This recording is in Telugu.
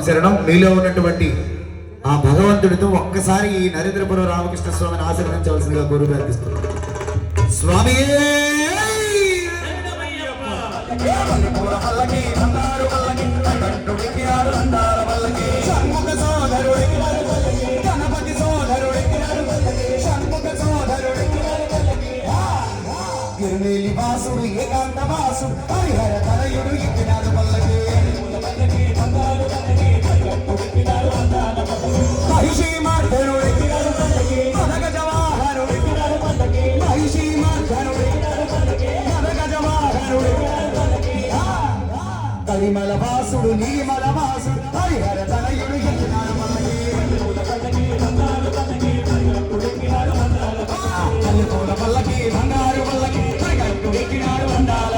స్వామి శరణం. మీలో ఉన్నటువంటి ఆ భగవంతుడితో ఒక్కసారి ఈ నరేంద్రపురం రామకృష్ణ స్వామిని ఆశీర్వదించవలసిందిగా కోరి ప్రార్థిస్తున్నాం. స్వామి వాసుడు ఏకాంత వాసుడు హరిహర తనయుడు ఎక్కినాడు పల్లకి మహిషి మార్ధనుడు ఎక్కినాడు పల్లకి మదగ జవాహనుడు ఎక్కినాడు పల్లకి మహిషి మార్ధనుడు ఎక్కినాడు పల్లకి మదగ జవాహనుడు ఎక్కినాడు పల్లకి కలిమల వాసుడు నీలిమల వాసుడు హరిహర తనయుడు ఎక్కినాడు పల్లకి పల్లకి బంగారు పల్లకి ఎక్కినాడు వండాల